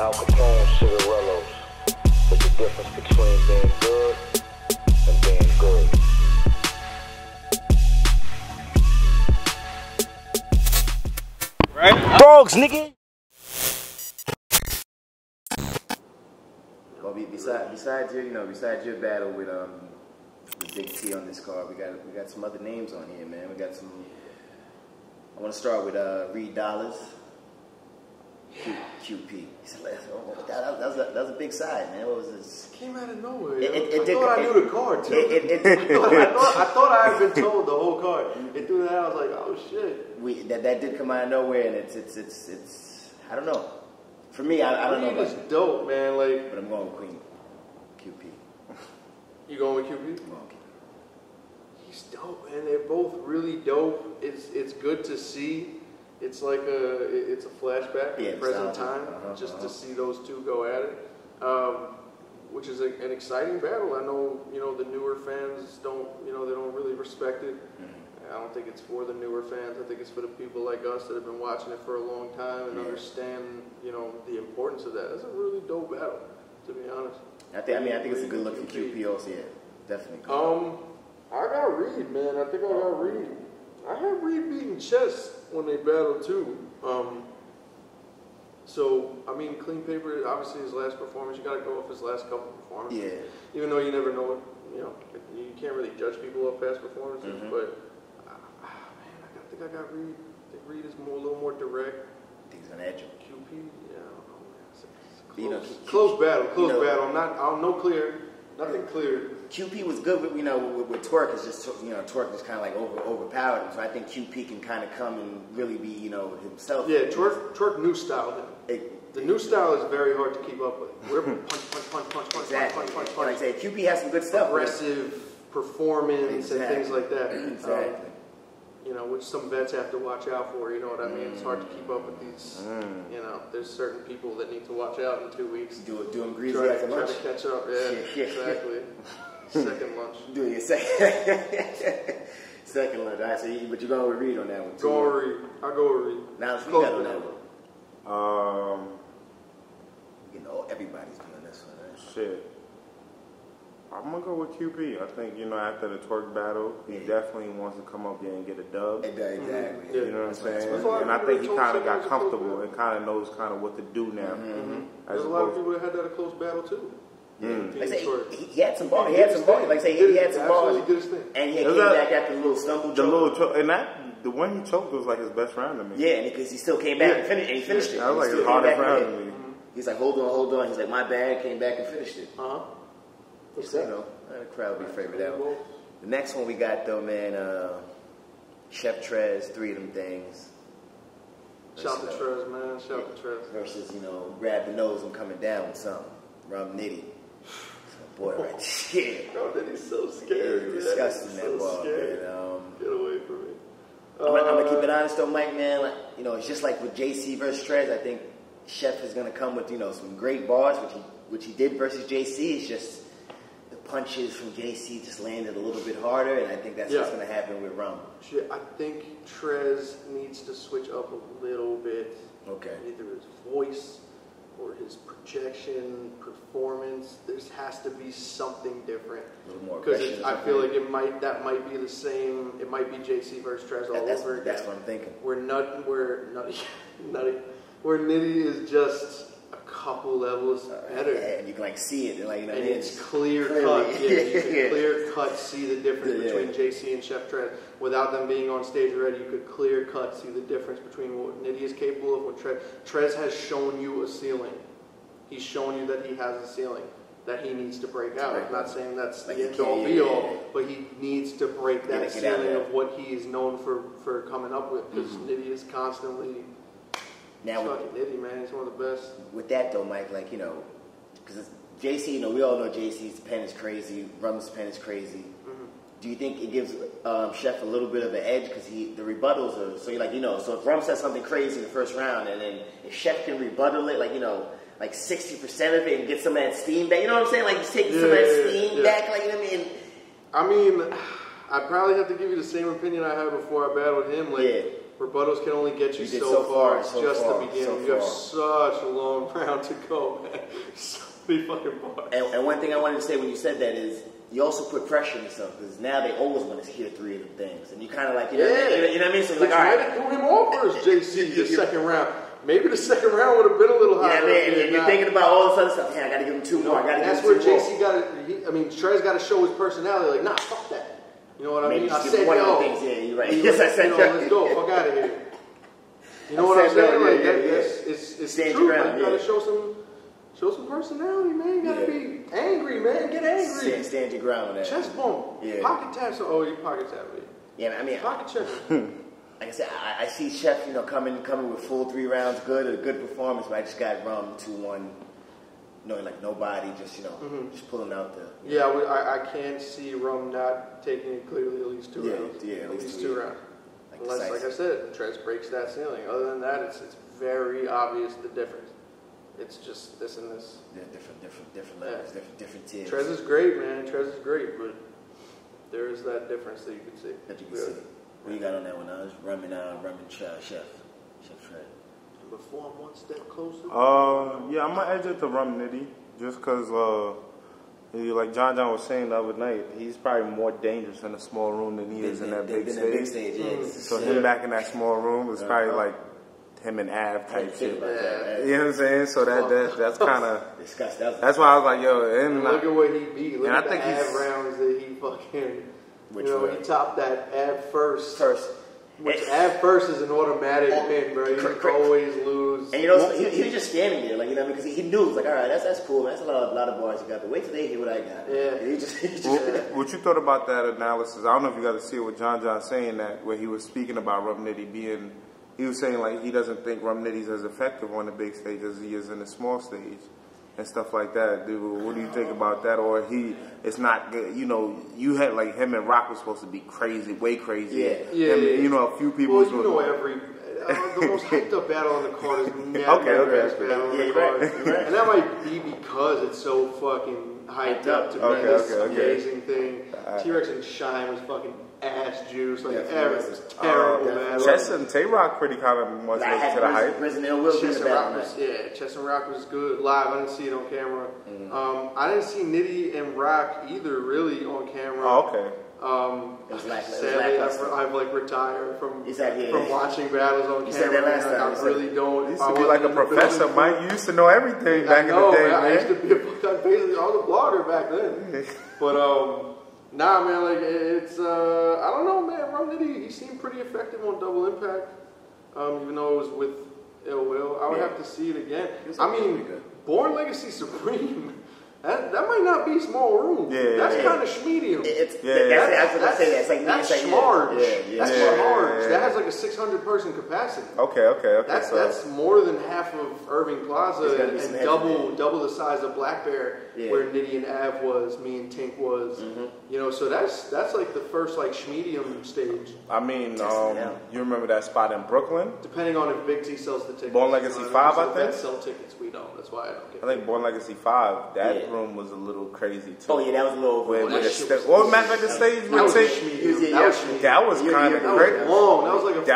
Al Capone cigarillos. But the difference between being good and being good. Right? B.A.R.R.S, nigga. Well, besides your battle with Big T on this card, we got some other names on here, man. We got some. I want to start with Reid Dollars. QP. He said, oh, that was a big side, man. What was this? Came out of nowhere. I thought I knew the card too. I thought I had been told the whole card. It threw that. I was like, oh shit. That did come out of nowhere, and it's I don't know. For me, I don't know. It's dope, man. Like, but I'm going with Queen. QP. You going with QP? I'm going with QP. He's dope, man. They're both really dope. It's good to see. It's like it's a flashback in present time, just to see those two go at it, which is an exciting battle. I know, the newer fans don't, they don't really respect it. I don't think it's for the newer fans. I think it's for the people like us that have been watching it for a long time and understand, the importance of that. It's a really dope battle, to be honest. I think it's a good look for QP also. Yeah, definitely. I got Reid, man. I think I got Reid. I had Reid beating Trez when they battled too. So, I mean, Clean Paper, obviously his last performance, you got to go off his last couple performances. Yeah. Even though you never know, you can't really judge people off past performances, but, man, I think I got Reid. I think Reid is a little more direct. I think he's on edge. QP, yeah, I don't know, man. It's close battle. Nothing clear. QP was good with Twork. It's just Twork just kind of like overpowered him. So I think QP can kind of come and really be himself. Yeah, Twork new style him. The new style is very hard to keep up with. We're punch. Like I say, QP has some good stuff. Aggressive performance and things like that. Exactly. Which some vets have to watch out for. You know what I mean? It's hard to keep up with these. There's certain people that need to watch out in 2 weeks. Doing greasy after lunch. Try to catch up. Yeah, exactly. Second lunch. Do your second lunch. All right, so but you're going with Reid on that one too. Go with Reid. I'll go with Reid. Now, let's got on that one. Everybody's doing this one. Right? Shit. I'm gonna go with QP. I think after the Twork battle, he definitely wants to come up there and get a dub. Exactly. You know what I'm saying? And I think he kind of got comfortable and kind of knows kind of what to do now. There's a lot of people that had that a close battle too. Like I say, he had some balls. He had some balls. Like I say, he had some balls. And he came back after the little stumble. The one he choked was like his best round to me. Yeah, because he still came back and finished it. That was like his hardest round to me. He's like, hold on. He's like, my bad. Came back and finished it. The crowd will be favorite out. The next one we got though, man, Chef Trez, 3 of them things. Shout to Trez, man. Shout to Trez. Versus, grab the nose and coming down with something. Rum Nitty. Boy, right there. Bro, Nitty's so scary. Yeah, disgusting that ball, man. Get away from me. I'm gonna keep it honest though, Mike, man. Like, it's just like with JC versus Trez. I think Chef is gonna come with some great bars, which he did versus JC. It's just the punches from JC just landed a little bit harder, and I think that's what's gonna happen with Rum. I think Trez needs to switch up a little bit. Okay. Either his voice or his projection, performance. There has to be something different. A little more because I feel like that might be the same. It might be JC versus Trez all over again. That's what I'm thinking. Where Nitty is just a couple levels better. And you can see it, and it's clear cut. Yeah, you can clear cut see the difference between JC and Chef Trez. Without them being on stage already, you could clear cut see the difference between what Nitty is capable of. What Trez has shown you a ceiling. He's shown you that he has a ceiling that he needs to break out. I'm not saying that's the end all be all, but he needs to break that ceiling of what he is known for coming up with. Because Nitty is constantly. Now, Nitty, man, he's one of the best. With that though, Mike, because JC, we all know JC's pen is crazy, Rum's pen is crazy. Do you think it gives Chef a little bit of an edge because the rebuttals are so so if Rum says something crazy in the first round and then if Chef can rebuttal it like 60% of it and get some of that steam back, you know what I'm saying? Like he's taking some of that steam back, like I mean, I'd probably have to give you the same opinion I had before I battled him. rebuttals can only get you so far. It's just the beginning. So you have such a long round to go, man. So many fucking bars. And one thing I wanted to say when you said that is, you also put pressure on yourself because now they always want to hear 3 of them things, and you kind of like, you know what I mean? So you're like, all right, threw him off first, JC, the second round. Maybe the second round would have been a little higher. Yeah, man. You're thinking about all this other stuff. Man, I got to give him 2 more. I got to give him 2 more. That's where JC got to. I mean, Trez got to show his personality. Like, nah, fuck that. You know what I mean? I said one no. of the things. Yeah, you're right. Yes, I said no. Let's go. Fuck out of here. You know what I'm saying? Like, it's true. Like, you got to show some personality, man. You got to be angry, man. Get angry. Stand your ground on that. Chest bump. Yeah. Pocket tap. So, you pocket tap me. Yeah, I mean, pocket check. Like I said, I see Chef, coming with full 3 rounds, a good performance. But I just got Rum 2-1, knowing like nobody, just just pulling out the. Yeah, I can't see Rum not taking it clearly at least 2 rounds. Yeah, at least 2 rounds. Unless, like I said, Trez breaks that ceiling. Other than that, it's very obvious the difference. It's just this and this. Yeah, different levels, different tiers. Trez is great, man. Trez is great, but there is that difference that you can see. What you got on that one? Rum and Chef Trez. Before I'm one step closer. Yeah, I'm gonna edge it to Rum Nitty just because, like John was saying the other night, he's probably more dangerous in a small room than he is in that big stage. Yeah. So him back in that small room is probably like him and Av type shit. You know what I'm saying? So that's kind of that's why I was like, yo, and look at what he beat. Look at the Av rounds that he fucking. He topped that Ab first. Which Ab is an automatic pin, bro. You can always lose. And he was just standing there, like because he knew, like, all right, that's cool, man. That's a lot of bars you got. But wait till they hear what I got. Yeah. What you thought about that analysis? I don't know if you got to see it with John saying that, where he was speaking about Rum Nitty being, he was saying like he doesn't think Rum Nitty's as effective on the big stage as he is in the small stage. And stuff like that, dude. What do you think about that? Or it's not good. You had like him and Rock was supposed to be crazy, way crazy. Yeah. A few people. Well, the most hyped up battle on the card is never the best battle on the card. Right. And that might be because it's so fucking hyped up to be this amazing thing. T-Rex and Shine was fucking ass juice. Like, it was terrible, man. Chess and Tay-Rock pretty kind of much to the hype. Chess and Rock was good live. I didn't see it on camera. I didn't see Nitty and Rock either really on camera. Oh, okay. Sadly, I've like retired from watching battles on camera. I really don't. You used to be like a professor, Mike. You used to know everything back in the day, man. I used to be basically I was a blogger back then. But nah, man, like it's I don't know, man. Rum Nitty, he seemed pretty effective on Double Impact, even though it was with Ill Will. I would have to see it again. I mean, Born Legacy Supreme. That might not be small room. That's kind of schmedium. That's large. That's large. That has like a 600 person capacity. Okay. That's more than half of Irving Plaza and double the size of Black Bear, where Nitty and Av was, me and Tink was. So that's like the first like schmedium stage. I mean, you remember that spot in Brooklyn? Depending on if Big T sells the tickets. Born Legacy 5, I think. Sell tickets, we don't. That's why I don't get. I think Born Legacy 5. That room was a little crazy too. Oh yeah, that was a little. Matter of the stage would take. That was kind of crazy. Long. That was like an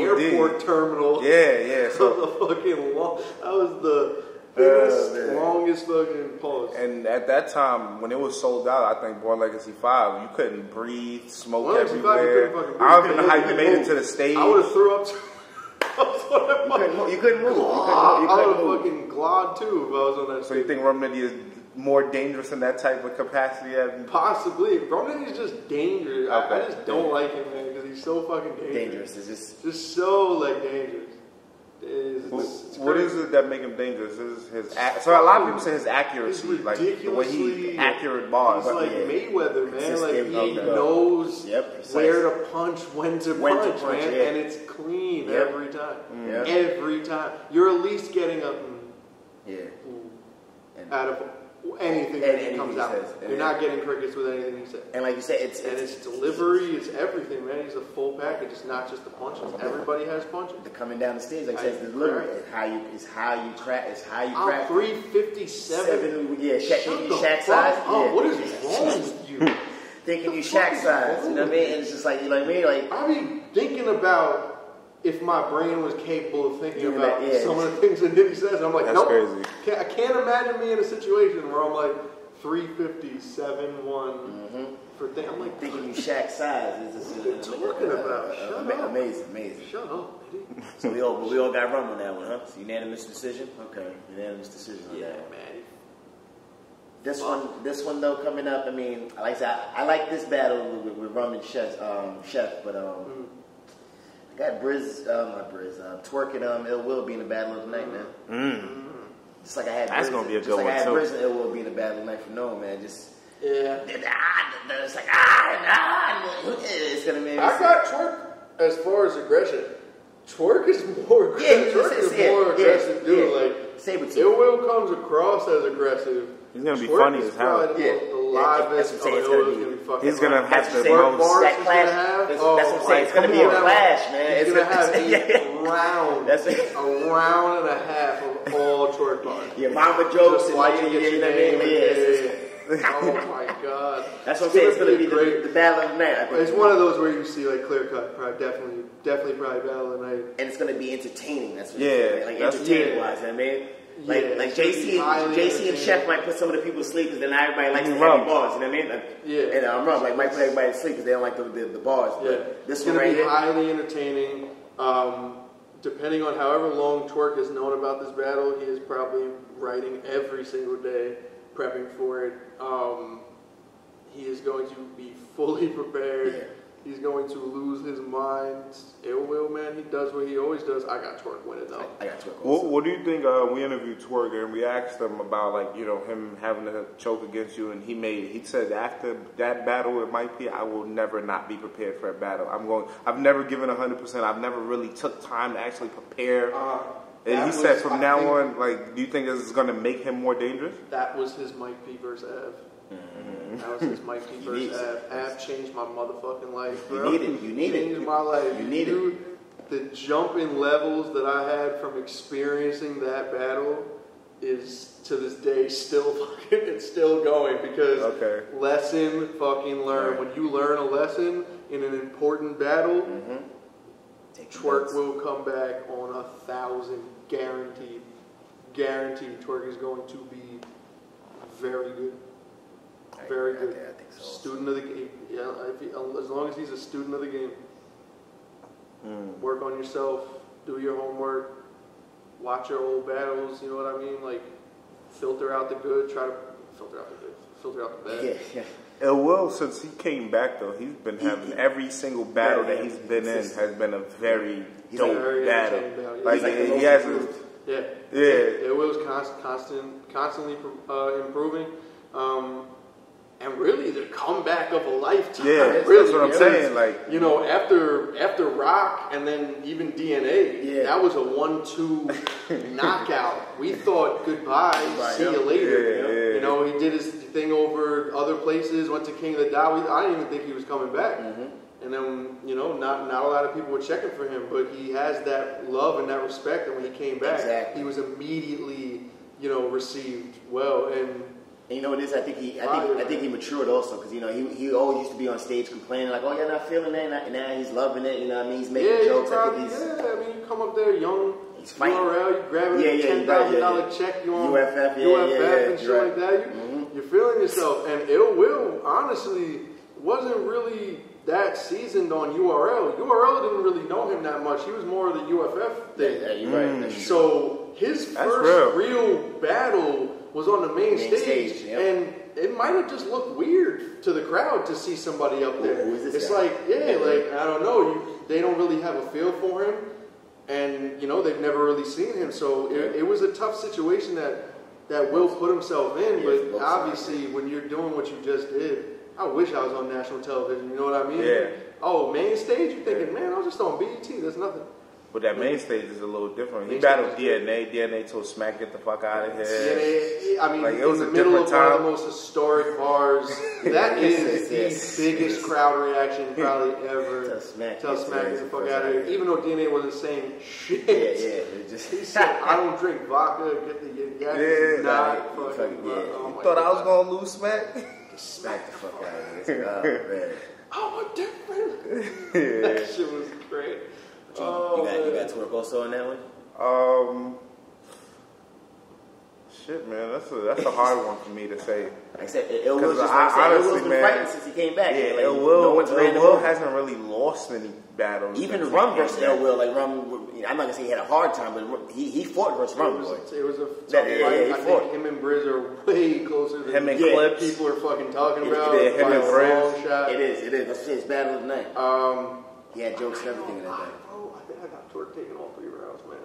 airport terminal. Yeah. So the fucking long. That was the biggest, longest fucking pause. And at that time, when it was sold out, I think Born Legacy 5, you couldn't breathe, smoke everywhere. I don't even know how you made it to the stage. I would have threw up. You couldn't move. I would have fucking glod too if I was on that stage. So you think Rum Nitty is more dangerous in that type of capacity? Possibly. Rum Nitty's just dangerous. I just don't like him, man, because he's so fucking dangerous. It's just so like dangerous. What is it that make him dangerous? So a lot of people say his accuracy, like the way he accurate bars. He's like Mayweather, man. Like he knows where to punch, when to punch, man, and it's clean every time. Every time, you're at least getting a out of anything that comes out. You're not getting crickets with anything he said. And like you said, it's delivery, it's everything, man. He's a full package. It's not just the punches. Everybody has punches. The coming down the stage, like I said, the delivery. It's how you crack. 357. Thinking you Shaq size. What is wrong with you? Thinking you Shaq size. You know what I mean? And it's just like, you know what I mean? Like I be thinking about if my brain was capable of thinking Yeah, about yeah. some of the things that Nitty says. And I'm like, That's nope. crazy. I can't imagine me in a situation where I'm like 350, 7'1" for things. I'm like, thinking you Shaq size. what are you talking about? Shut up. Amazing. Shut up, Nitty. So we all got rum on that one, huh? So unanimous decision? Okay, unanimous decision on that one. Man. This one though coming up. I mean, like I said, I like this battle with Rum and Chef, but I got Twork and Ill Will being the battle of the night, man. Just like I had, that's gonna be a good one too. Briz and Ill Will being the battle of the night for no man. Just it's like it's gonna make. I got Twork as far as aggression. Twork is more aggressive. Twork is more aggressive dude. Like Ill Will comes across as aggressive. He's gonna be Twork funny is as hell. probably the livest. He's gonna have the most. most. That clash. That's what I'm saying. It's gonna be a clash, man. He's gonna have a round and a half of all Twork bars. Yeah, mama jokes and like you know what I mean? Oh my god. That's what I'm saying. It's gonna be the battle of the night. I think it's one of those where you see like clear cut, definitely battle of the night. And it's gonna be entertaining. That's what like that's entertaining wise. You know what I mean? Like JC and Chef might put some of the people to sleep because then everybody likes the heavy bars. You know what I mean? And I'm wrong. Like might put everybody to sleep because they don't like the bars. But this one right here, highly entertaining. Depending on however long Twork has known about this battle, he is probably writing every single day, prepping for it. He is going to be fully prepared. Yeah. He's going to lose his mind. Ill Will, man, he does what he always does. I got Twork winning though. I got Twork also. What do you think? We interviewed Twork and we asked him about him having to choke against you, and he said after that battle it might be, I will never not be prepared for a battle. I've never given 100%. I've never really took time to actually prepare. And he said from now on, do you think this is going to make him more dangerous? That was his Mike P versus Av. That was his Mike P versus Av. Av changed my motherfucking life, bro. You need it. Changed my life. You need it. The jump in levels that I had from experiencing that battle is to this day it's still going because lesson fucking learned. When you learn a lesson in an important battle, Twork will come back on 1,000, guaranteed. Guaranteed. Twork is going to be very good. Very good. I think so. Student of the game. Yeah, as long as he's a student of the game. Work on yourself. Do your homework. Watch your old battles. You know what I mean? Like, filter out the good. Try to filter out the good. Filter out the bad. Yeah. Ill Will, since he came back though, he's been having every single battle that he's been in has been a very dope battle. Like he has It was constantly improving. And really the comeback of a lifetime. Yeah, really, that's what I'm saying. After Rock and then even DNA, that was a 1-2 knockout. We thought goodbye, see you later. He did his thing over other places, went to King of the Dot. I didn't even think he was coming back. And then, not a lot of people were checking for him, but he has that love and that respect. And when he came back, he was immediately, received well. And you know what it is? I think he matured also because he always used to be on stage complaining like, oh, you're not feeling it, and now he's loving it. You know what I mean? He's making jokes. You come up there young, he's fighting. URL, you grab a $10,000 check, you on UFF and shit like that. You're feeling yourself. And Ill Will honestly wasn't really that seasoned on URL. URL didn't really know him that much. He was more of the UFF thing. Yeah, you're right. So his first real battle was on the main stage, and it might have just looked weird to the crowd to see somebody up there. It's guy? I don't know. They don't really have a feel for him, and they've never really seen him. So it was a tough situation that Will put himself in. But obviously, when you're doing what you just did, I wish I was on national television. You know what I mean? Yeah. Oh, main stage? You're thinking, man, I was just on BET. There's nothing. But that main stage is a little different. He battled DNA. DNA told Smack, get the fuck out of here. It was in the middle of one of the most historic bars. That is the biggest crowd reaction probably ever. Tell Smack, get the fuck out of here. Even though DNA wasn't saying shit. He said, I don't drink vodka. Not fucking You thought I was going to lose Smack? Smack the fuck out of here. Oh, man. Oh, what different? That shit was great. You got Twork also on that one? Shit, man, that's a hard one for me to say. Like I said, Ill Will's been fighting since he came back. Yeah, like, Ill Will hasn't really lost any battles. Even Rum versus Ill Will, like Rum, I'm not gonna say he had a hard time, but he fought versus Rum. It was a tough fight. I think him and Briz are way closer than him and Clips. People are fucking talking about. Yeah, him and Briz. It is. Let's say it's battle of the night. He had jokes and everything in that night. Oh, I think I got Twork taking all 3 rounds, man.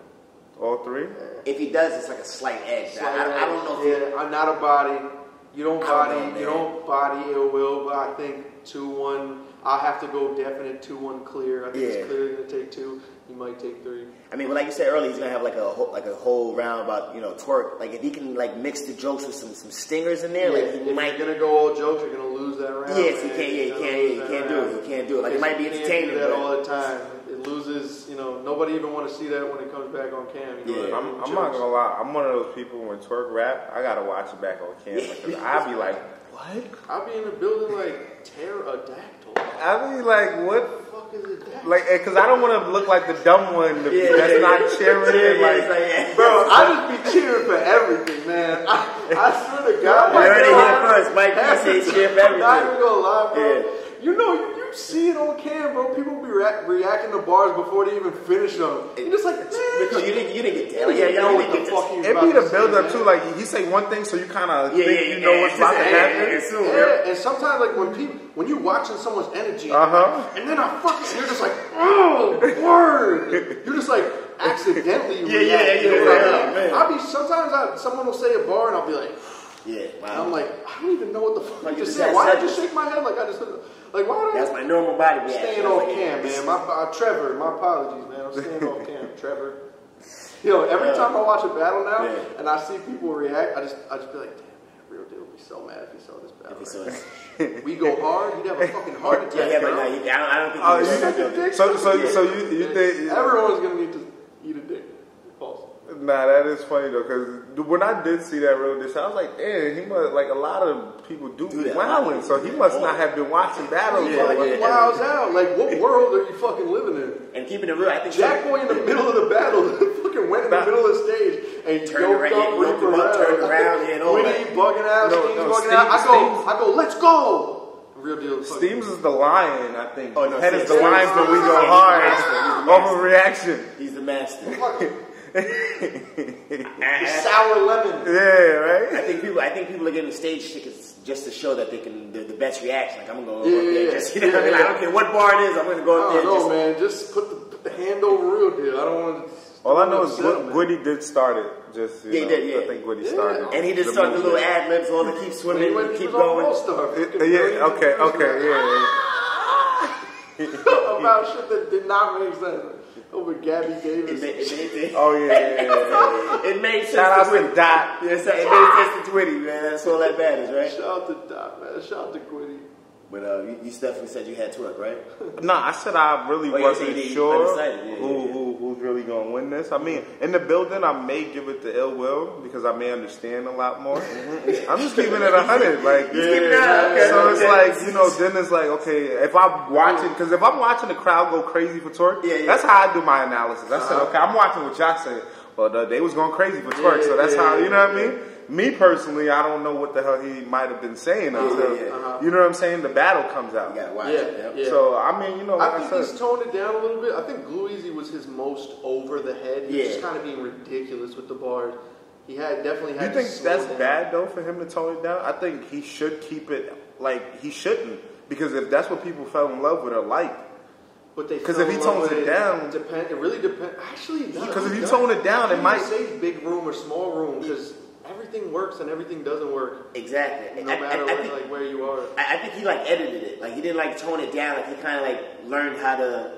All 3? If he does, it's like a slight edge. I don't know. I'm not a body. You don't body Ill Will, but I think 2-1. I'll have to go definite 2-1 clear. I think it's clearly gonna take 2. He might take 3. I mean, like you said earlier, he's gonna have like a whole round about Twork. Like if he can like mix the jokes with some stingers in there, like he might. If you're gonna go all jokes, you're gonna lose that round. Yes, he can't do it. He can't do it. Like it might be entertaining. Do that all the time. It loses. Nobody even want to see that when it comes back on cam. I'm not gonna lie. I'm one of those people when Twork rap, I gotta watch it back on camera because I'll be like, what? I'll be in the building like pterodactyl. I'll be like, what? What the fuck is a dactyl? Like, because I don't want to look like the dumb one that's not cheering. Bro, I just be cheering for everything, man. I swear to God. You heard it here first. Mike B says cheer for everything. I'm not even gonna lie, bro. Yeah. You see it on cam, bro. People be reacting to bars before they even finish them. You're just like, man. Because you didn't get that. Like, you know what the fuck it be the build up too. Like he say one thing, so you kind of think you know what's about to happen. And sometimes like when you watching someone's energy, and then you're just like, oh, word. You're just like accidentally reacting. Sometimes someone will say a bar and I'll be like, wow. And I'm like, I don't even know what the fuck you just said. Why did I just shake my head like I just like why? That's my normal body reaction. Staying off cam, man. Trevor, my apologies, man. I'm staying off cam, Trevor. Every time I watch a battle now and I see people react, I just be like, damn, man, Real Deal would be so mad if he saw this battle. We go hard, he'd have a fucking heart attack. But no, I don't think. So you think everyone's gonna need to eat a dick? Pause. Nah, that is funny though, because when I did see that Real Dish, I was like, damn, he must, like, a lot of people do wilding, so he must not have been watching battles. He wows out. Like, what world are you fucking living in? And keeping it real, I think Jack Boy in the middle of the battle fucking went in the middle of the stage and turned around, Winnie bugging out, Steam's bugging out. I go, let's go. Real Deal. Steams is the lion, I think. Head is the lion, but we go hard. Overreaction. He's the master. The sour lemon. Yeah, right. I think people are getting stage tickets just to show that they can the best reaction. Like I'm gonna go up there, just I don't care what bar it is. I'm gonna go up there. No, man, just put the hand over Real Deal. I don't want to. All I know is Gwitty did start it. Just he did. I think Gwitty started. And he did start the little ad libs on to keep swimming, keep going. Okay. About shit that did not make sense. Over Gabby Davis. It made sense. Shout out to Dot. It made sense to Twitty, man. That's all that matters, right? Shout out to Dot, man. Shout out to Gwitty. But you definitely said you had Twork, right? No, I said I really wasn't sure who's really going to win this. I mean, in the building, I may give it to Ill Will because I may understand a lot more. I'm just keeping it 100. Like, so it's like, then it's like, okay, if I'm watching, because if I'm watching the crowd go crazy for Twork, that's how I do my analysis. I said, okay, I'm watching what y'all said. Well, they was going crazy for Twork, so that's how, you know what I mean? Me personally, I don't know what the hell he might have been saying until, you know what I'm saying, the battle comes out. You gotta watch it. So, I mean, I think he's toned it down a little bit. I think Glue Easy was his most over the head. He was just kind of being ridiculous with the bars. He definitely had to slow down. You think that's bad, though, for him to tone it down? I think he should keep it, like, he shouldn't. Because if that's what people fell in love with or liked. Because if he tones it down, it really depends. Actually, because if you tone it down, it might say big room or small room. Because everything works and everything doesn't work. Exactly. No matter where you are. I think he edited it. Like he didn't tone it down. Like he kind of learned how to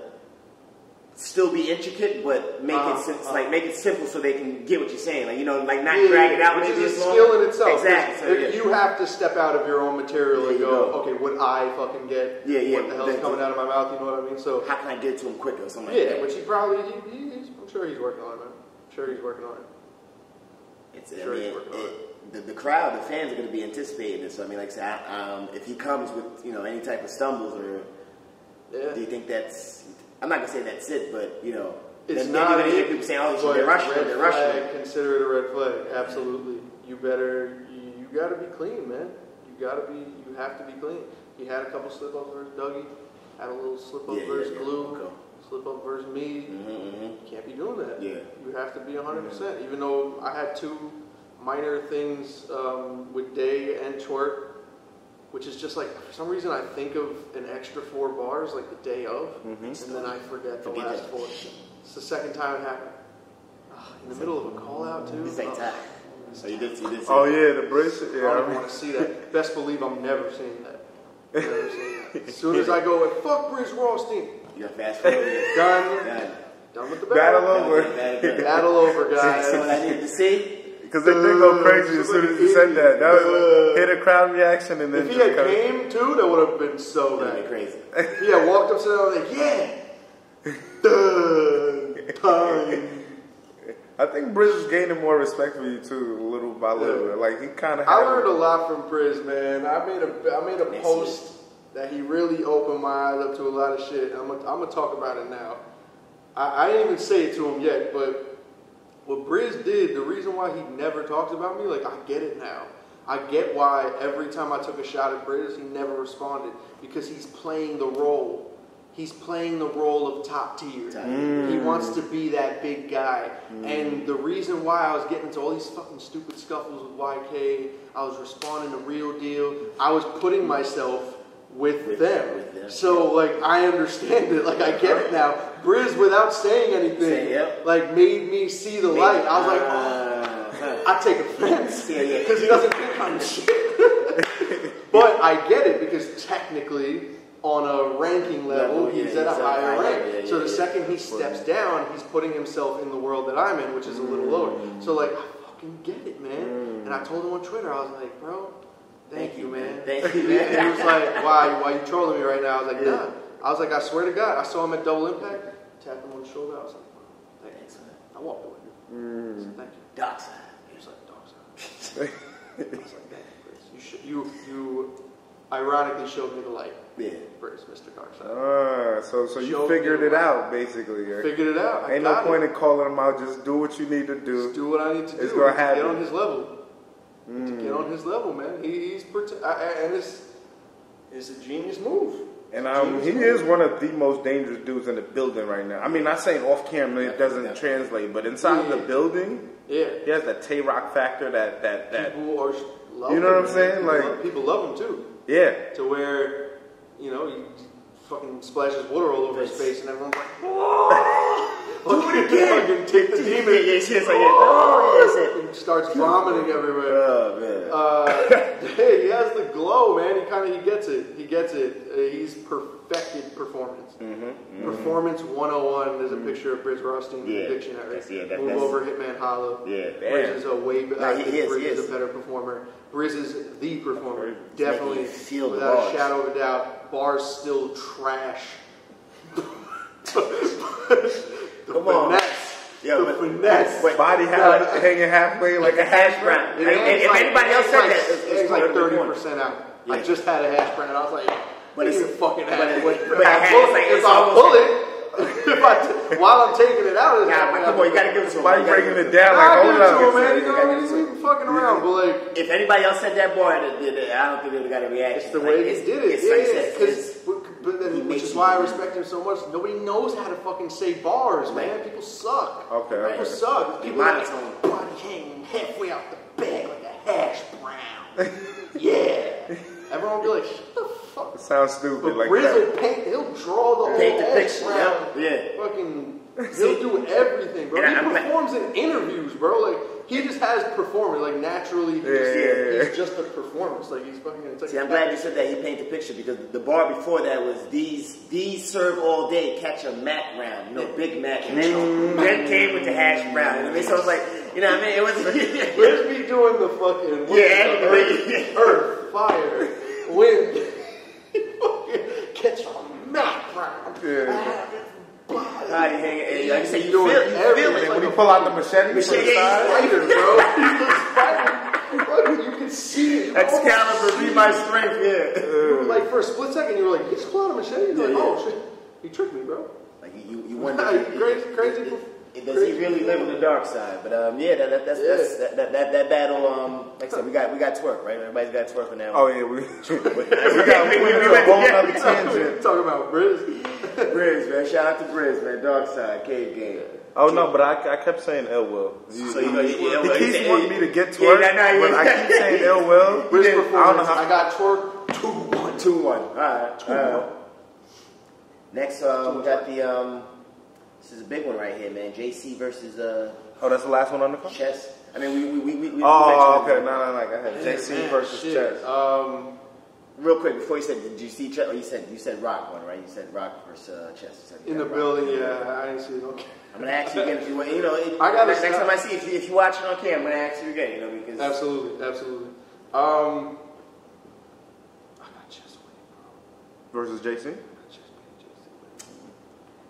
still be intricate, but make it simple so they can get what you're saying. Like not drag it out. Which is a skill in itself. Exactly. You have to step out of your own material and go, okay, would I fucking get what the hell's coming out of my mouth? You know what I mean? So how can I get to him quicker or something like that? Yeah, which he probably I'm sure he's working on it, man. I'm sure he's working on it. The crowd, the fans are going to be anticipating this. So, I mean, like I said, if he comes with any type of stumbles or do you think that's I'm not gonna say that's it, but you know, it's then not. you're gonna hear people saying, "Oh, they're rushing, they're rushing." Consider it a red flag. Absolutely. You gotta be clean, man. You have to be clean. He had a couple slip ups versus Dougie, had a little slip up versus Glue, slip up versus me. You can't be doing that. Yeah. You have to be 100%. Even though I had 2 minor things with Day and Twork, which is just like, for some reason I think of an extra 4 bars like the day of, and then I forget the last 4. It's the second time it happened. In the middle of a call out too. So you did see Oh yeah, the bridge. Yeah, I don't want to see that. Best believe I'm never seeing that. Never seeing that. As soon as I go with fuck Bruce Rothstein, you got fast forward. Done with the battle. Battle over, guys. So what I needed to see. Because they did go crazy as soon as you said that. That was hit a crowd reaction, and then if he had came too, that would have been so bad. Crazy. He had walked up to them and like, time. I think Briz is gaining more respect for you too, little by little. Like he kind of. I learned a lot from Briz, man. I made a post that he really opened my eyes up to a lot of shit. I'm gonna talk about it now. I didn't even say it to him yet, but what Briz did, the reason why he never talks about me, like I get it now. I get why every time I took a shot at Briz, he never responded, because he's playing the role. He's playing the role of top tier. He wants to be that big guy. And the reason why I was getting into all these fucking stupid scuffles with YK, I was responding to Real Deal, I was putting myself with them. So, like, I understand it. Like, I get it now. Briz, without saying anything, like, made me see the light. I was like, oh, I take offense. Because he doesn't think I'm shit. But I get it, because technically, on a ranking level, he's at a higher rank. So the second he steps down, he's putting himself in the world that I'm in, which is a little lower. So, like, I fucking get it, man. And I told him on Twitter, I was like, bro, thank you, man. Thank you, man. And he was like, why you trolling me right now? I was like, nah. I was like, I swear to God, I saw him at Double Impact, tapped him on the shoulder. I was like, thanks, man. I walked away. I said, thank you. Dark side. He was like, dark side. I was like, thank you, Chris. You ironically showed me the light. Yeah, Chris, Mr. Darkside. So you figured it out, basically. Figured it out. Ain't no point in calling him out. Just do what you need to do. Just do what I need to do. It's gonna happen. Get on his level. To get on his level, man. And it's a genius move. And he is one of the most dangerous dudes in the building right now. I mean, not saying off camera it doesn't translate, but inside the building, he has that Tay-Rock factor that people are love you know him, what I'm saying? Like people love him too. Yeah. To where, you know, he fucking splashes water all over his face and everyone's like, whoa! Do it again! Fucking take the demon. And starts vomiting everywhere. Oh, man. Hey, he has the glow, man. He gets it. He gets it. He's perfected performance. Performance 101. There's a picture of Briz Rothstein in the dictionary. Move over, Hitman Hollow. Briz is a way better. Briz is a better performer. Briz is the performer. Definitely, without a shadow of a doubt. B.A.R.R.S still trash. Finesse. Body hanging halfway like a hash brown. If anybody else said that, it's like 30% out. I just had a hash brown. I was like, but it's a fucking hash. If I pull it, while I'm taking it out, come on, you gotta give us some. Why you breaking it down? Like, hold up, man. You know, he's even fucking around. But like, if anybody else said that, boy, I don't think they would have got a reaction. It's the way he did it. Which is why I respect him so much. Nobody knows how to fucking say bars, man. People suck. People suck. People like body hanging halfway out the bag like a hash brown. Everyone will be like, shut the fuck. It sounds stupid. But like Riz he'll draw the whole hash brown. Fucking, he'll do everything, bro. He performs in interviews, bro. Like, he just has performance, like naturally. He's just a performance. Like he's fucking. It's like I'm glad you said that. He painted the picture because the bar before that was these serve all day, catch a Mac round, Big Mac. And then came with the hash brown. You know what I mean? So I was like, you know what I mean? It was. Let's be doing the fucking earth, fire, wind. Catch a Mac round. Like I say, you feel it. When you pull out the machete from the side. Fighter, bro. You can see it. Excalibur, be my strength, Like for a split second, you were like, he's pulling out a machete? You're like, oh shit, he tricked me, bro. Like you wonder. crazy. Does he really live on the dark side? But yeah, that battle. Like I said, we got Twork, right? Everybody's got Twork on that one. Oh yeah, we got a whole other tangent. Talking about Briz. Briz, man. Shout out to Briz, man. Dark side, cave game. Oh no, but I kept saying ill will. So you know, he keeps wanting me to get Twork, but I keep saying ill will. Briz performance. I got Twork 2-1. 2-1. All right. 2-1. Next, we got the. This is a big one right here, man. JC versus Oh, that's the last one on the card? Chess. I mean, we Oh, okay. No. Go ahead. JC versus Chess. Real quick, before you said, did you see Chess? Oh, you said Rock one, right? You said Rock versus Chess. In the building, yeah. I didn't see it. Okay. I'm gonna ask you again if you want. You know, next time I see if you watch it on camera, I'm gonna ask you again. You know, because absolutely. I got Chess winning, bro. Versus JC.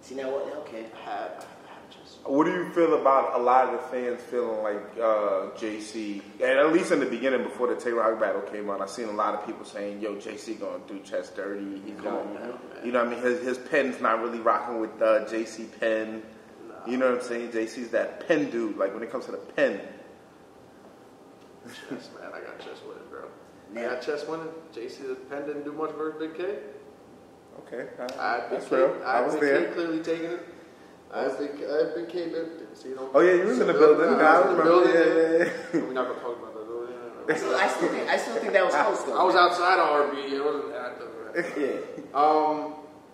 See now what? Okay. I have Chess. What do you feel about a lot of the fans feeling like JC, and at least in the beginning before the Tay-Rock battle came out, I seen a lot of people saying, yo, JC going to do Chess dirty. He's going, you know what I mean? His pen's not really rocking with JC pen. Nah. You know what I'm saying? JC's that pen dude, like when it comes to the pen. Chess, man. I got Chess winning, bro. I got Chess winning. JC, the pen didn't do much versus Big K. Okay. That's real. I was there. Clearly taking it. I've been came in. So oh yeah, you was in the building. I was in the building. Yeah. We're not gonna talk about that. I still think that was close though. I was outside of RB. It wasn't that. Yeah.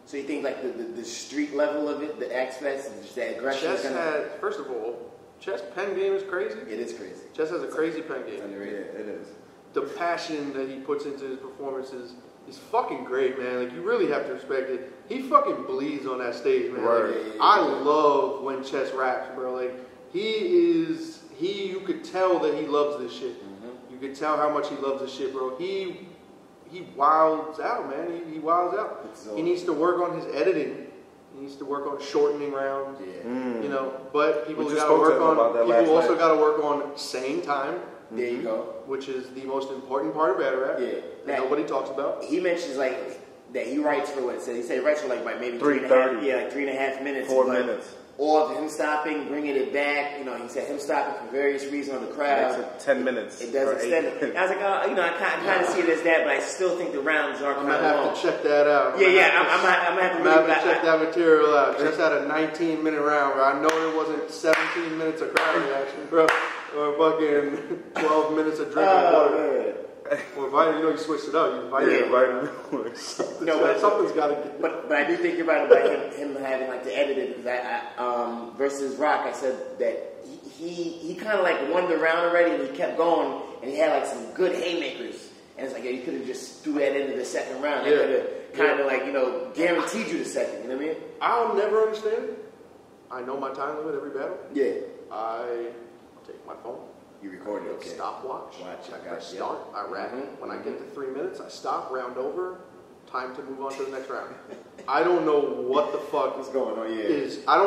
So you think like the street level of it, the aspects, just that aggression. Chess had, first of all, Chess pen game is crazy. It is crazy. Chess has a crazy pen game. Yeah, it is. The passion that he puts into his performances. He's fucking great, man. Like, you really have to respect it. He fucking bleeds on that stage, man. Right. Like, I love when Chess raps, bro. Like, you could tell that he loves this shit. Mm-hmm. You could tell how much he loves this shit, bro. He wilds out, man. He wilds out. He needs to work on his editing. He needs to work on shortening rounds. Yeah. You know, but people also got to work on saying time. There you go. Which is the most important part of battle rap. Yeah. That nobody talks about. He mentions like that he writes for what it says. He said he writes for like maybe 3:30. Yeah, like 3.5 minutes. 4 minutes. Or him stopping, bringing it back. You know, he said him stopping for various reasons on the crowd. It's 10 minutes. It does extend it. I was like, oh, you know, I kind of see it as that, but I still think the rounds are kind of long. I'm gonna have to check that out. Yeah, I'm gonna have to check that material out. Just had a 19-minute round where I know it wasn't 17 minutes of crowd reaction, bro. Or fucking 12 minutes of drinking water. Well, vitamin, you know, you switched it up. You vitamin. Something's got to get. But I do think you're right about him having like to edit it because I versus Rock. I said that he kind of like won the round already and he kept going and he had like some good haymakers and it's like you could have just threw that into the second round. They could have kind of like guaranteed you the second. You know what I mean? I'll never understand. I know my time limit every battle. Yeah. I take my phone. You record it, okay. Stopwatch. I start. I rap. When I get to 3 minutes, I stop, round over. Time to move on to the next round. I don't know what the fuck is going on. I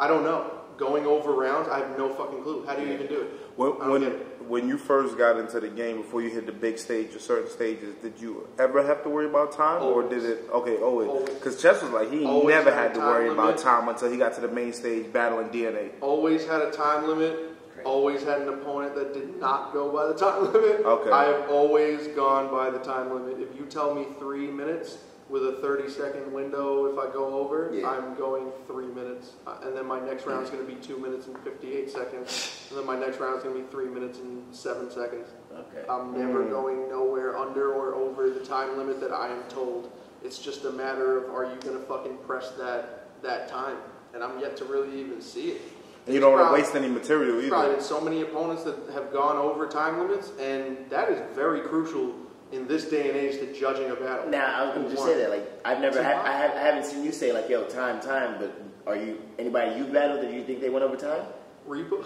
don't know. Going over rounds, I have no fucking clue. How do you even do it? When you first got into the game, before you hit the big stage or certain stages, did you ever have to worry about time, or did it? Okay, always. Because Chess was like he never had to worry about time until he got to the main stage battling DNA. Always had a time limit. Always had an opponent that did not go by the time limit. Okay. I have always gone by the time limit. If you tell me 3 minutes with a 30-second window, if I go over, I'm going 3 minutes. And then my next round is going to be 2 minutes and 58 seconds. And then my next round is going to be 3 minutes and 7 seconds. Okay. I'm never going nowhere under or over the time limit that I am told. It's just a matter of are you going to fucking press that time? And I'm yet to really even see it. And you don't want to waste any material either. Probably been so many opponents that have gone over time limits, and that is very crucial in this day and age to judging a battle. Now, I was going to just say that, like, I haven't seen you say, like, yo, time, but are you, anybody you battled that you think they went over time? Reaper.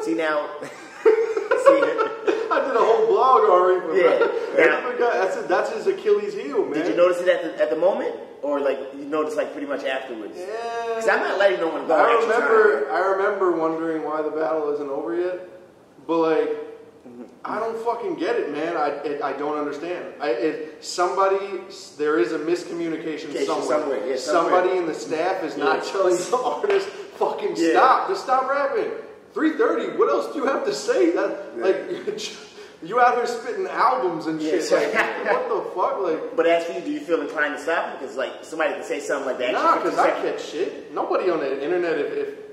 See, now, I did a whole blog on Reaper. Yeah. That's his Achilles heel, man. Did you notice it at the moment? Or, like, you noticed, like, pretty much afterwards? Yeah. Because I'm not letting no one go I remember wondering why the battle isn't over yet. But, like, I don't fucking get it, man. I don't understand. There is a miscommunication somewhere. Yeah, somebody in the staff is not telling the artist, fucking stop. Just stop rapping. 3:30. What else do you have to say? You out here spitting albums and shit. Like, what the fuck? Like, but as for you, do you feel inclined to stop? Because like somebody can say something like that. Nah, because I catch shit. Nobody on the internet.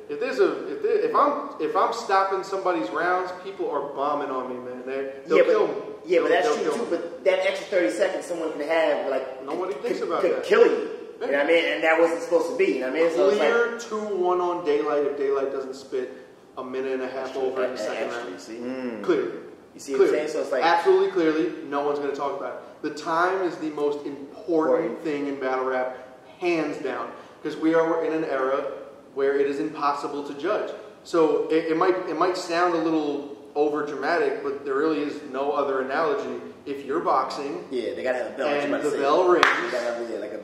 If I'm stopping somebody's rounds, people are bombing on me, man. They'll kill me. Yeah, but that's true too. But that extra 30 seconds someone can have, like, nobody thinks about could that. Kill you. You know what I mean? And that wasn't supposed to be. You know what I mean? So clear like, 2-1 on Daylight if Daylight doesn't spit a minute and a half over in the second round. See? Clearly. You see what I'm saying? So it's like absolutely clearly, no one's going to talk about it. The time is the most important thing in battle rap, hands down, because we are in an era where it is impossible to judge. So it might sound a little over dramatic, but there really is no other analogy. If you're boxing, they gotta have a bell, and the bell rings,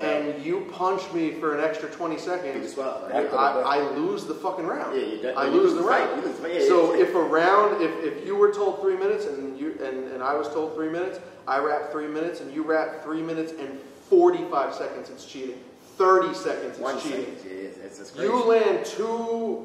and you punch me for an extra 20 seconds, I lose the fucking round. I lose the round. So if a round, if you were told 3 minutes and I was told 3 minutes, I rap 3 minutes and you rap 3 minutes and 45 seconds, it's cheating. 30 seconds, it's cheating. You land two.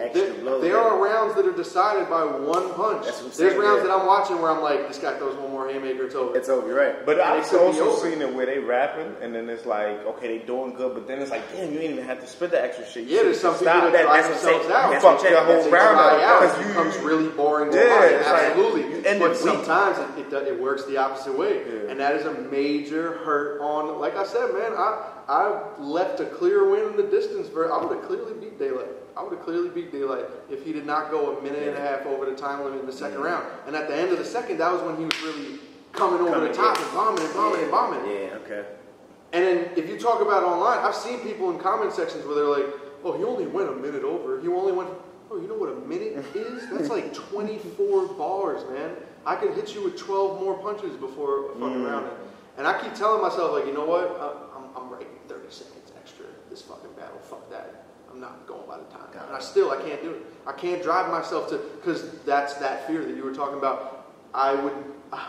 There are rounds that are decided by one punch. There's rounds that I'm watching where I'm like, this guy throws one more haymaker, it's over. It's over, you're right. But I've also seen it where they rapping and then it's like, okay, they doing good, but then it's like, damn, you ain't even have to spit the extra shit. There's some people that drive themselves out. You fuck your whole round out because it becomes really boring to watch. Absolutely. But sometimes it works the opposite way, and that is a major hurt on. Like I said, man, I left a clear win in the distance. I would have clearly beat Daylight. If he did not go a minute and a half over the time limit in the second round. And at the end of the second, that was when he was really coming over the top and bombing. Yeah, okay. And then if you talk about online, I've seen people in comment sections where they're like, oh, he only went a minute over. He only went, oh, you know what a minute is? That's like 24 bars, man. I can hit you with 12 more punches before a fucking round. And I keep telling myself, like, you know what? I'm writing 30 seconds extra this fucking battle. Fuck that. I'm not going by the time. And I can't do it. I can't drive myself to, because that's that fear that you were talking about. I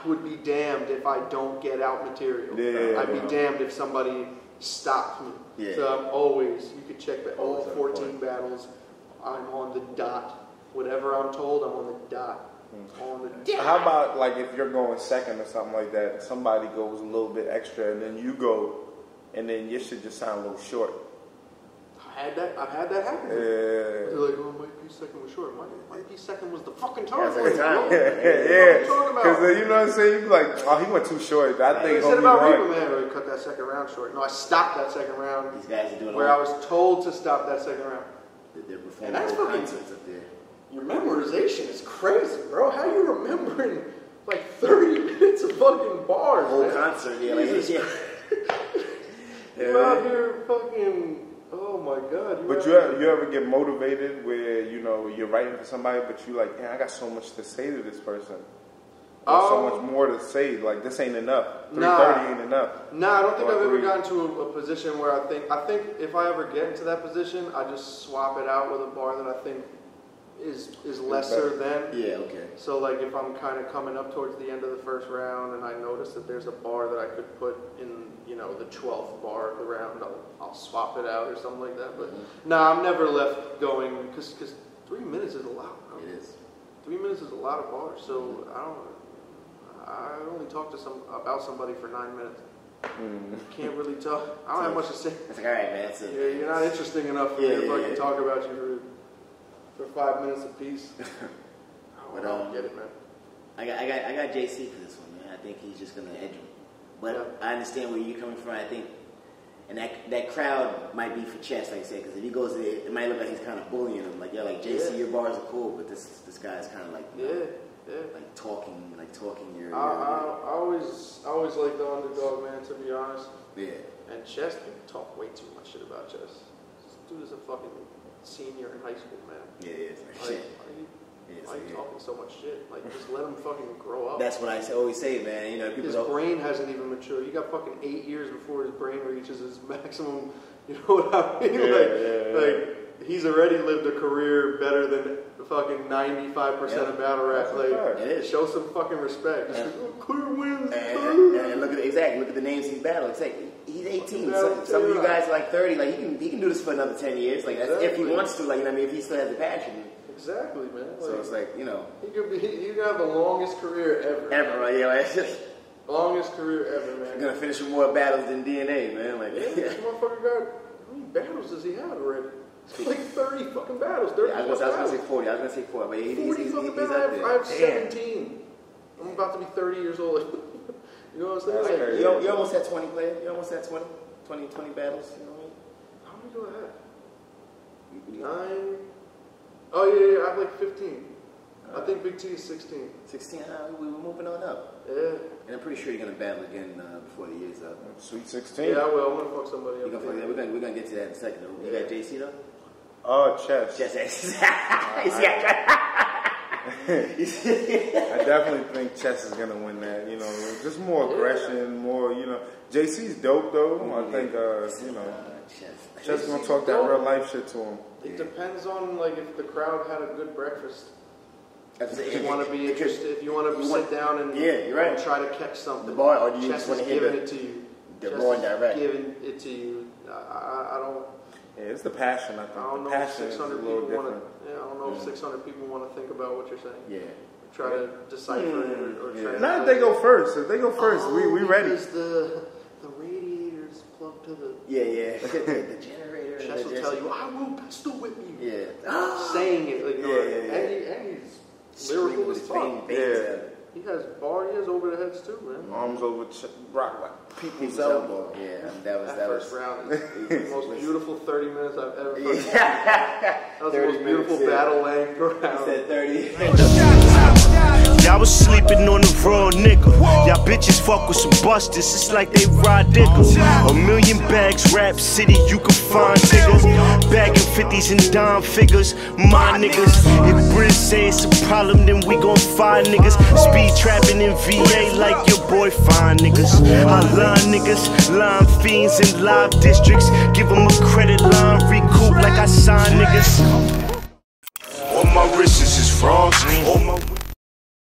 would be damned if I don't get out material. I'd be damned if somebody stopped me. So I'm always, you could check that all 14 battles, I'm on the dot. Whatever I'm told, I'm on the dot. How about like if you're going second or something like that, somebody goes a little bit extra and then you go and then your shit just sound a little short? I've had that happen. They're like, oh, my P second was short. My P second was the fucking time. Because you know what I'm saying? You be like, oh, he went too short. I think said about Reid, man, really cut that second round short. No, I stopped that second round. These guys are doing where I was told to stop that second round. They're performing whole concerts up there. Your memorization is crazy, bro. How you remembering like 30 minutes of fucking bars? Whole concert, You're out here fucking. Oh my God! But you ever get motivated where you know you're writing for somebody, but you like, yeah, I got so much to say to this person. So much more to say. Like this ain't enough. 3:30 ain't enough. Nah, I don't think I've ever gotten to a position where I think if I ever get into that position, I just swap it out with a bar that I think is lesser than. Yeah, okay. So like if I'm kind of coming up towards the end of the first round and I notice that there's a bar that I could put in, you know, the 12th bar of the round, I'll swap it out or something like that. But nah, I'm never left going because 3 minutes is a lot. Bro. It is. 3 minutes is a lot of bars. So I only talk to about somebody for 9 minutes. Can't really talk. I don't have much to say. It's like, all right, man. That's it. Yeah, you're not interesting enough for me to fucking talk about you for 5 minutes apiece. But I don't get it, man. I got JC for this one, man. I think he's just gonna edge him. But I understand where you're coming from. I think, and that crowd might be for chess, like you said, because if he goes, it might look like he's kind of bullying him. Like, like JC, your bars are cool, but this guy's kind of like, like talking your. I always like the underdog, man. To be honest. Yeah. And chess, people talk way too much shit about chess. This dude is a fucking senior in high school, man. Yeah, it's like shit. Why are you talking so much shit? Like, just let him fucking grow up. That's what I always say, man. You know, his brain hasn't even matured. You got fucking 8 years before his brain reaches its maximum. You know what I mean? Like he's already lived a career better than fucking 95% of battle rap. Like, show some fucking respect. Clear wins. And look at the names he's battling. It's like he's 18. Some of you guys are like 30. Like he can do this for another 10 years. Like that's if he wants to. Like, you know what I mean, if he still has the passion. Exactly, man. Like, so it's like, you know, he could have the longest career ever. Ever, right? Yeah, like, longest career ever, man. He's gonna finish with more battles than DNA, man. Like, this motherfucker got, how many battles does he have already? Like 30 fucking battles. 30 I was gonna say 40. I was gonna say 40. But he's up there. I have 17. I'm about to be 30 years old. You know what I'm saying? Like, you almost had 20 players. You almost had 20 battles. You know what I mean? How many do I have? 9. Oh yeah, I have like 15. I think Big T is 16. 16. We were moving on up. Yeah. And I'm pretty sure you're gonna battle again before the year's up. Sweet 16. Yeah, I will. I'm gonna fuck somebody up. We're gonna get to that in a second. You got JC though? Chess. Chess. I definitely think Chess is gonna win that. You know, just more aggression, more. You know, JC's dope though. I think you know, Chess gonna talk that real life shit to him. It depends on like if the crowd had a good breakfast. If you want to be interested, if you want to sit down and try to catch something, the bar, or do you Chess just want is to giving it to you. The raw and direct. Giving it to you. I don't. Yeah, it's the passion. I think. I don't know if 600 people want to. Yeah, I don't know if 600 people want to think about what you're saying. Yeah. Try to decipher it or try. Not if they go first. If they go first, we ready. Because the radiators plugged to the. Yeah. The generator. Chess will tell you, "I will pistol whip you." Yeah. Saying it, like, you know, and he's lyrical as fuck. Yeah. He has bar. He has over the heads too, man. Arms over rock like people's elbow. Yeah, that was first round. Is the most beautiful 30 minutes I've ever. That was the most beautiful battle length round. He said 30. Y'all was sleeping on the raw nigga. Y'all bitches fuck with some busters. It's like they ride diggers. A million bags, rap city, you can find niggas. Bagging 50s and dime figures. My niggas. If Briz say it's a problem, then we gon' find niggas. Speed trapping in VA like your boy find niggas. I line niggas, line fiends in live districts. Give them a credit line, recoup like I sign niggas. All my wrists is frogs. All my